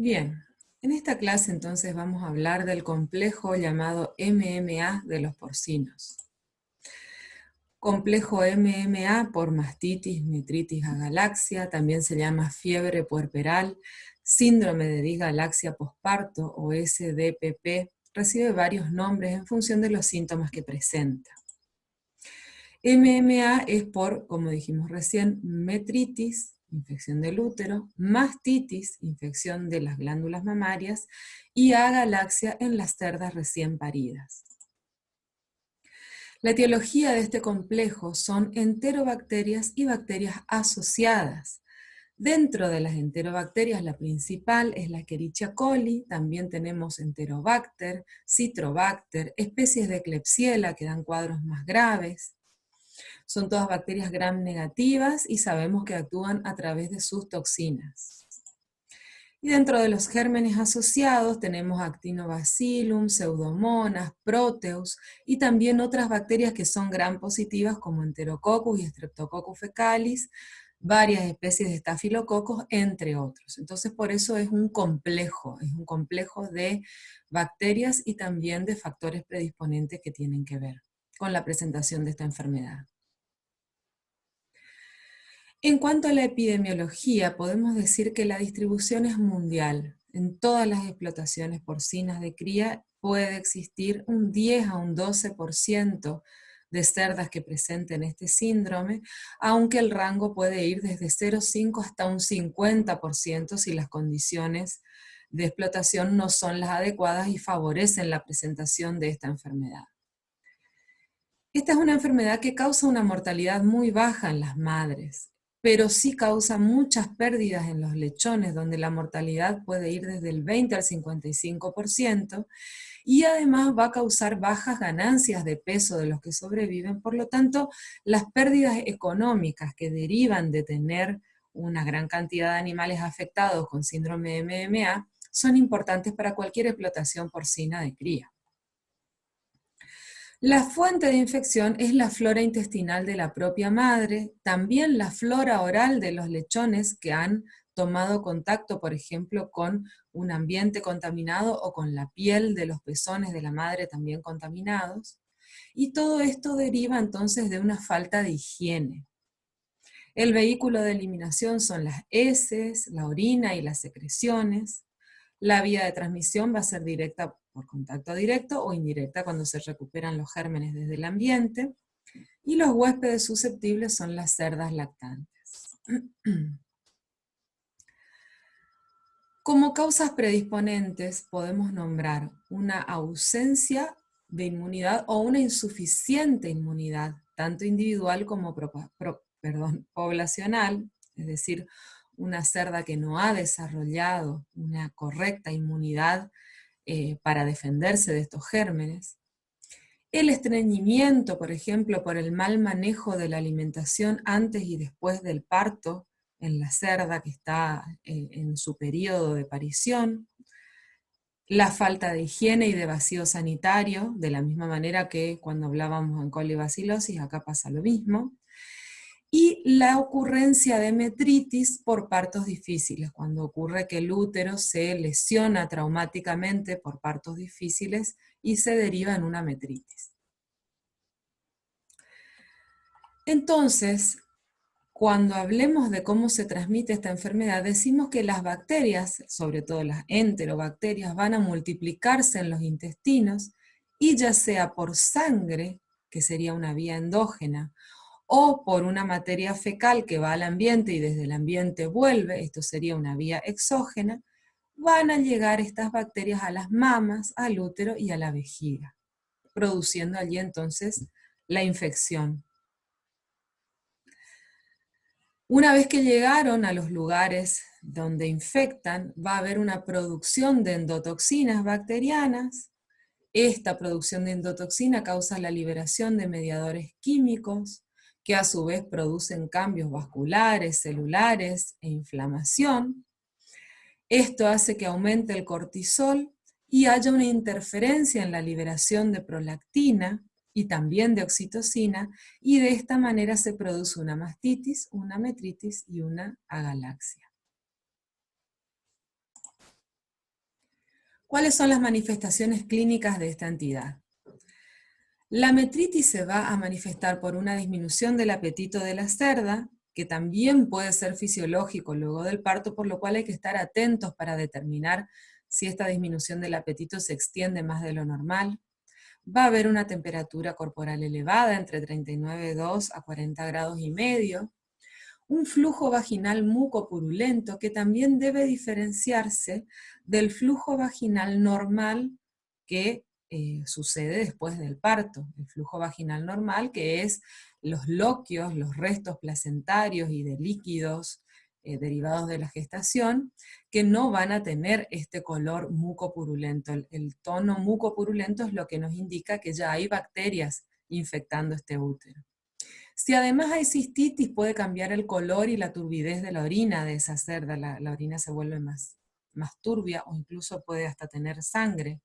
Bien, en esta clase entonces vamos a hablar del complejo llamado MMA de los porcinos. Complejo MMA por mastitis, metritis agalaxia, también se llama fiebre puerperal, síndrome de disgalaxia posparto o SDPP, recibe varios nombres en función de los síntomas que presenta. MMA es por, como dijimos recién, metritis, infección del útero, mastitis, infección de las glándulas mamarias, y agalaxia en las cerdas recién paridas. La etiología de este complejo son enterobacterias y bacterias asociadas. Dentro de las enterobacterias, la principal es la Escherichia coli, también tenemos Enterobacter, Citrobacter, especies de Klebsiella que dan cuadros más graves. Son todas bacterias gram negativas y sabemos que actúan a través de sus toxinas. Y dentro de los gérmenes asociados tenemos Actinobacillum, Pseudomonas, Proteus y también otras bacterias que son gram positivas como Enterococcus y Streptococcus fecalis, varias especies de estafilococos, entre otros. Entonces por eso es un complejo de bacterias y también de factores predisponentes que tienen que ver con la presentación de esta enfermedad. En cuanto a la epidemiología, podemos decir que la distribución es mundial. En todas las explotaciones porcinas de cría puede existir un 10 a un 12% de cerdas que presenten este síndrome, aunque el rango puede ir desde 0,5 hasta un 50% si las condiciones de explotación no son las adecuadas y favorecen la presentación de esta enfermedad. Esta es una enfermedad que causa una mortalidad muy baja en las madres, pero sí causa muchas pérdidas en los lechones, donde la mortalidad puede ir desde el 20 al 55%, y además va a causar bajas ganancias de peso de los que sobreviven. Por lo tanto, las pérdidas económicas que derivan de tener una gran cantidad de animales afectados con síndrome de MMA son importantes para cualquier explotación porcina de cría. La fuente de infección es la flora intestinal de la propia madre, también la flora oral de los lechones que han tomado contacto, por ejemplo, con un ambiente contaminado o con la piel de los pezones de la madre también contaminados. Y todo esto deriva entonces de una falta de higiene. El vehículo de eliminación son las heces, la orina y las secreciones. La vía de transmisión va a ser directa por contacto directo o indirecta cuando se recuperan los gérmenes desde el ambiente. Y los huéspedes susceptibles son las cerdas lactantes. Como causas predisponentes podemos nombrar una ausencia de inmunidad o una insuficiente inmunidad, tanto individual como poblacional, es decir, una cerda que no ha desarrollado una correcta inmunidad para defenderse de estos gérmenes. El estreñimiento, por ejemplo, por el mal manejo de la alimentación antes y después del parto en la cerda que está en su periodo de parición. La falta de higiene y de vacío sanitario, de la misma manera que cuando hablábamos en colibacilosis, acá pasa lo mismo. Y la ocurrencia de metritis por partos difíciles, cuando ocurre que el útero se lesiona traumáticamente por partos difíciles y se deriva en una metritis. Entonces, cuando hablemos de cómo se transmite esta enfermedad, decimos que las bacterias, sobre todo las enterobacterias, van a multiplicarse en los intestinos y ya sea por sangre, que sería una vía endógena, o por una materia fecal que va al ambiente y desde el ambiente vuelve, esto sería una vía exógena, van a llegar estas bacterias a las mamas, al útero y a la vejiga, produciendo allí entonces la infección. Una vez que llegaron a los lugares donde infectan, va a haber una producción de endotoxinas bacterianas. Esta producción de endotoxina causa la liberación de mediadores químicos, que a su vez producen cambios vasculares, celulares e inflamación. Esto hace que aumente el cortisol y haya una interferencia en la liberación de prolactina y también de oxitocina, y de esta manera se produce una mastitis, una metritis y una agalaxia. ¿Cuáles son las manifestaciones clínicas de esta entidad? La metritis se va a manifestar por una disminución del apetito de la cerda, que también puede ser fisiológico luego del parto, por lo cual hay que estar atentos para determinar si esta disminución del apetito se extiende más de lo normal. Va a haber una temperatura corporal elevada entre 39,2 a 40 grados y medio, un flujo vaginal mucopurulento que también debe diferenciarse del flujo vaginal normal que sucede después del parto. El flujo vaginal normal, que es los loquios, los restos placentarios y de líquidos derivados de la gestación, que no van a tener este color mucopurulento. El tono mucopurulento es lo que nos indica que ya hay bacterias infectando este útero. Si además hay cistitis, puede cambiar el color y la turbidez de la orina de esa cerda. La orina se vuelve más turbia o incluso puede hasta tener sangre.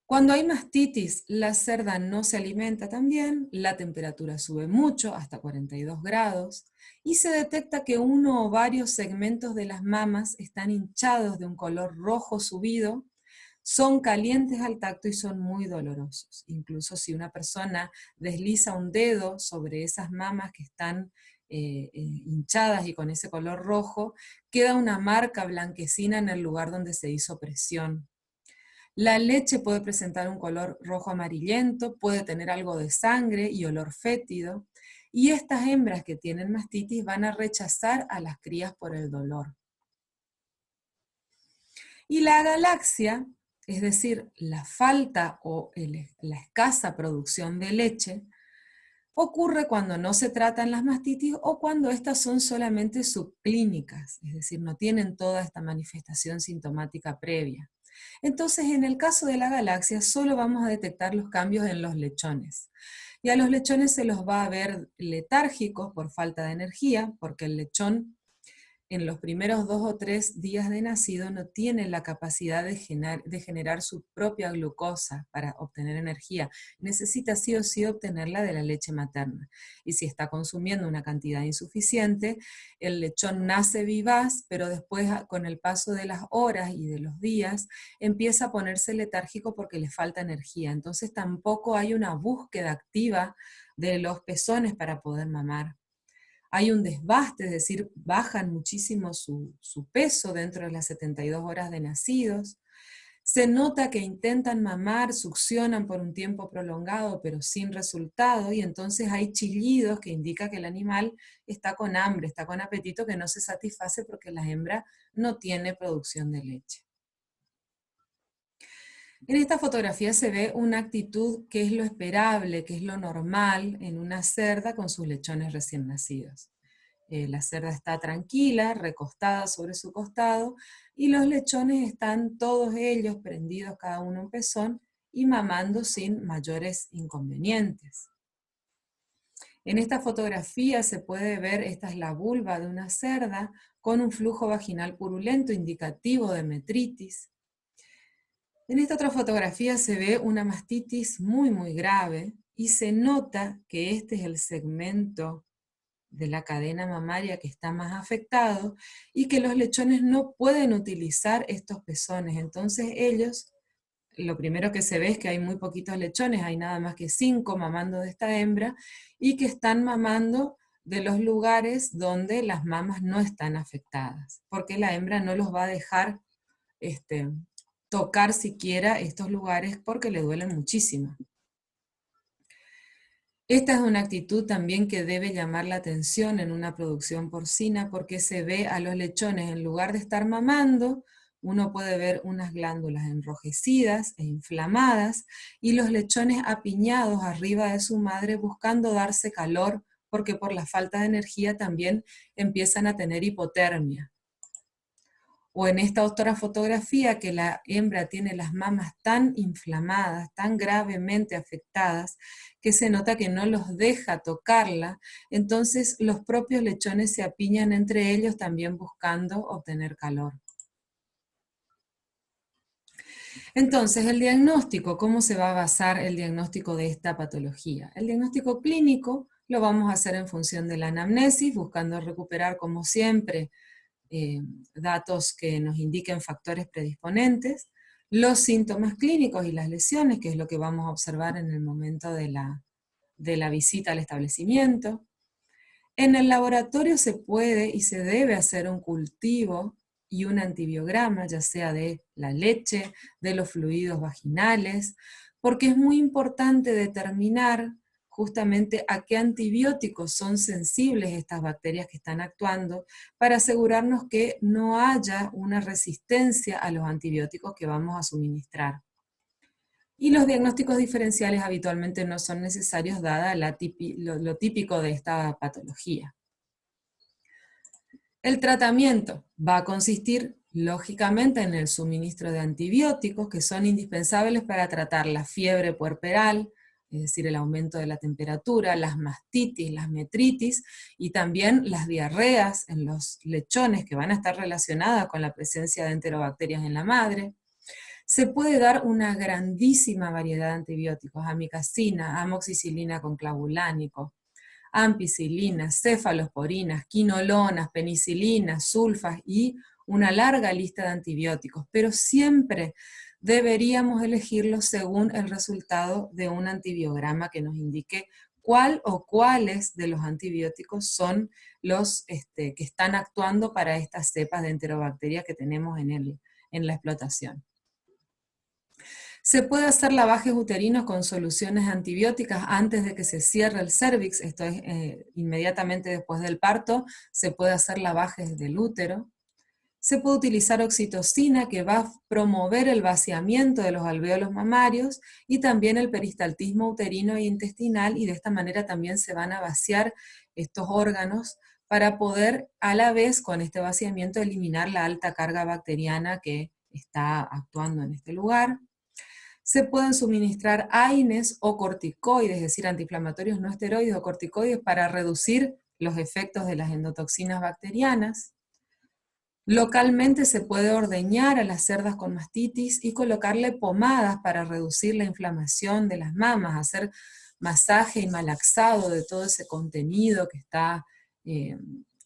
Cuando hay mastitis, la cerda no se alimenta tan bien, la temperatura sube mucho, hasta 42 grados, y se detecta que uno o varios segmentos de las mamas están hinchados de un color rojo subido, son calientes al tacto y son muy dolorosos. Incluso si una persona desliza un dedo sobre esas mamas que están hinchadas y con ese color rojo, queda una marca blanquecina en el lugar donde se hizo presión. La leche puede presentar un color rojo amarillento, puede tener algo de sangre y olor fétido, y estas hembras que tienen mastitis van a rechazar a las crías por el dolor. Y la agalaxia, es decir, la falta o la escasa producción de leche, ocurre cuando no se tratan las mastitis o cuando estas son solamente subclínicas, es decir, no tienen toda esta manifestación sintomática previa. Entonces, en el caso de la galaxia, solo vamos a detectar los cambios en los lechones. Y a los lechones se los va a ver letárgicos por falta de energía, porque el lechón en los primeros 2 o 3 días de nacido no tiene la capacidad de generar su propia glucosa para obtener energía. Necesita sí o sí obtenerla de la leche materna. Y si está consumiendo una cantidad insuficiente, el lechón nace vivaz, pero después con el paso de las horas y de los días empieza a ponerse letárgico porque le falta energía. Entonces tampoco hay una búsqueda activa de los pezones para poder mamar. Hay un desbaste, es decir, bajan muchísimo su peso dentro de las 72 horas de nacidos. Se nota que intentan mamar, succionan por un tiempo prolongado, pero sin resultado, y entonces hay chillidos que indican que el animal está con hambre, está con apetito que no se satisface porque la hembra no tiene producción de leche. En esta fotografía se ve una actitud que es lo esperable, que es lo normal en una cerda con sus lechones recién nacidos. La cerda está tranquila, recostada sobre su costado, y los lechones están todos ellos prendidos cada uno un pezón y mamando sin mayores inconvenientes. En esta fotografía se puede ver, esta es la vulva de una cerda con un flujo vaginal purulento indicativo de metritis. En esta otra fotografía se ve una mastitis muy grave y se nota que este es el segmento de la cadena mamaria que está más afectado y que los lechones no pueden utilizar estos pezones. Entonces ellos, lo primero que se ve es que hay muy poquitos lechones, hay nada más que 5 mamando de esta hembra y que están mamando de los lugares donde las mamas no están afectadas, porque la hembra no los va a dejar tocar siquiera estos lugares porque le duelen muchísimo. Esta es una actitud también que debe llamar la atención en una producción porcina porque se ve a los lechones, en lugar de estar mamando, uno puede ver unas glándulas enrojecidas e inflamadas y los lechones apiñados arriba de su madre buscando darse calor porque por la falta de energía también empiezan a tener hipotermia. O en esta otra fotografía que la hembra tiene las mamas tan inflamadas, tan gravemente afectadas, que se nota que no los deja tocarla, entonces los propios lechones se apiñan entre ellos también buscando obtener calor. Entonces, el diagnóstico, ¿cómo se va a basar el diagnóstico de esta patología? El diagnóstico clínico lo vamos a hacer en función de la anamnesis, buscando recuperar, como siempre, datos que nos indiquen factores predisponentes, los síntomas clínicos y las lesiones, que es lo que vamos a observar en el momento de la visita al establecimiento. En el laboratorio se puede y se debe hacer un cultivo y un antibiograma, ya sea de la leche, de los fluidos vaginales, porque es muy importante determinar justamente a qué antibióticos son sensibles estas bacterias que están actuando, para asegurarnos que no haya una resistencia a los antibióticos que vamos a suministrar. Y los diagnósticos diferenciales habitualmente no son necesarios dada lo típico de esta patología. El tratamiento va a consistir, lógicamente, en el suministro de antibióticos que son indispensables para tratar la fiebre puerperal, es decir, el aumento de la temperatura, las mastitis, las metritis y también las diarreas en los lechones que van a estar relacionadas con la presencia de enterobacterias en la madre. Se puede dar una grandísima variedad de antibióticos: amikacina, amoxicilina con clavulánico, ampicilinas, cefalosporinas, quinolonas, penicilinas, sulfas y una larga lista de antibióticos, pero siempre deberíamos elegirlos según el resultado de un antibiograma que nos indique cuál o cuáles de los antibióticos son los que están actuando para estas cepas de enterobacterias que tenemos en la explotación. Se puede hacer lavajes uterinos con soluciones antibióticas antes de que se cierre el cérvix, esto es inmediatamente después del parto, se puede hacer lavajes del útero. Se puede utilizar oxitocina, que va a promover el vaciamiento de los alvéolos mamarios y también el peristaltismo uterino e intestinal, y de esta manera también se van a vaciar estos órganos para poder a la vez con este vaciamiento eliminar la alta carga bacteriana que está actuando en este lugar. Se pueden suministrar AINES o corticoides, es decir, antiinflamatorios no esteroides o corticoides, para reducir los efectos de las endotoxinas bacterianas. Localmente se puede ordeñar a las cerdas con mastitis y colocarle pomadas para reducir la inflamación de las mamas, hacer masaje y malaxado de todo ese contenido que está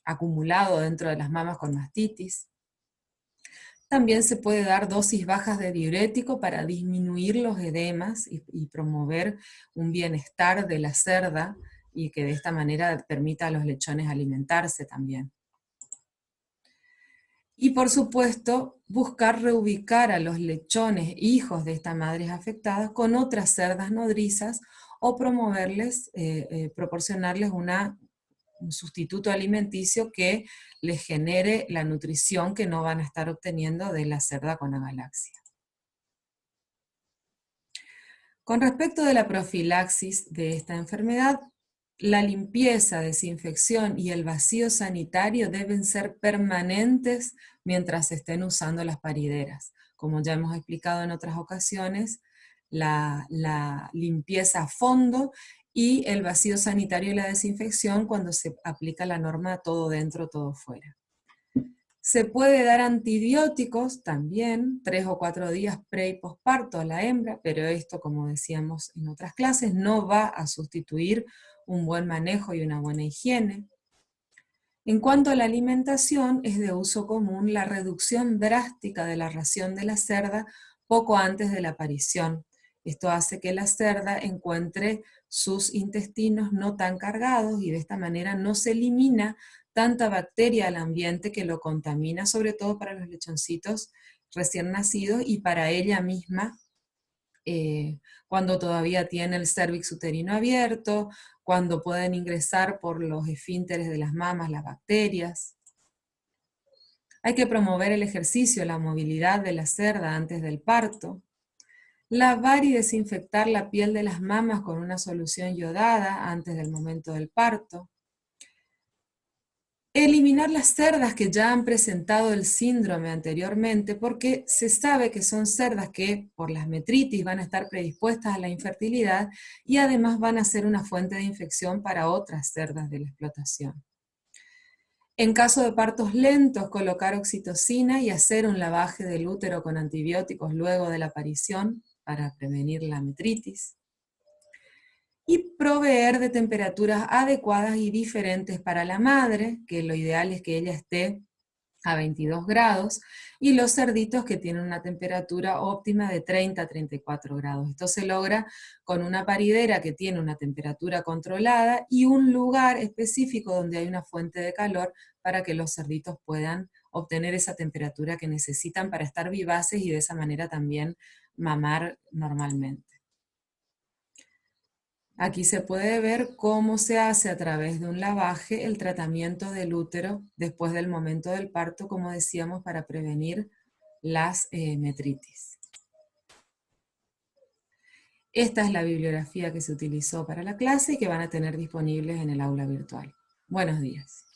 acumulado dentro de las mamas con mastitis. También se puede dar dosis bajas de diurético para disminuir los edemas y promover un bienestar de la cerda, y que de esta manera permita a los lechones alimentarse también. Y por supuesto, buscar reubicar a los lechones hijos de estas madres afectadas con otras cerdas nodrizas, o proporcionarles un sustituto alimenticio que les genere la nutrición que no van a estar obteniendo de la cerda con agalaxia. Con respecto de la profilaxis de esta enfermedad, la limpieza, desinfección y el vacío sanitario deben ser permanentes mientras se estén usando las parideras. Como ya hemos explicado en otras ocasiones, la limpieza a fondo y el vacío sanitario y la desinfección cuando se aplica la norma todo dentro, todo fuera. Se puede dar antibióticos también 3 o 4 días pre y posparto a la hembra, pero esto, como decíamos en otras clases, no va a sustituir un buen manejo y una buena higiene. En cuanto a la alimentación, es de uso común la reducción drástica de la ración de la cerda poco antes de la aparición. Esto hace que la cerda encuentre sus intestinos no tan cargados, y de esta manera no se elimina tanta bacteria al ambiente que lo contamina, sobre todo para los lechoncitos recién nacidos y para ella misma, cuando todavía tiene el cérvix uterino abierto, cuando pueden ingresar por los esfínteres de las mamas las bacterias. Hay que promover el ejercicio, la movilidad de la cerda antes del parto. Lavar y desinfectar la piel de las mamas con una solución yodada antes del momento del parto. Eliminar las cerdas que ya han presentado el síndrome anteriormente, porque se sabe que son cerdas que por las metritis van a estar predispuestas a la infertilidad y además van a ser una fuente de infección para otras cerdas de la explotación. En caso de partos lentos, colocar oxitocina y hacer un lavaje del útero con antibióticos luego de la aparición para prevenir la metritis. Y proveer de temperaturas adecuadas y diferentes para la madre, que lo ideal es que ella esté a 22 grados, y los cerditos que tienen una temperatura óptima de 30 a 34 grados. Esto se logra con una paridera que tiene una temperatura controlada y un lugar específico donde hay una fuente de calor para que los cerditos puedan obtener esa temperatura que necesitan para estar vivaces y de esa manera también mamar normalmente. Aquí se puede ver cómo se hace a través de un lavaje el tratamiento del útero después del momento del parto, como decíamos, para prevenir las metritis. Esta es la bibliografía que se utilizó para la clase y que van a tener disponibles en el aula virtual. Buenos días.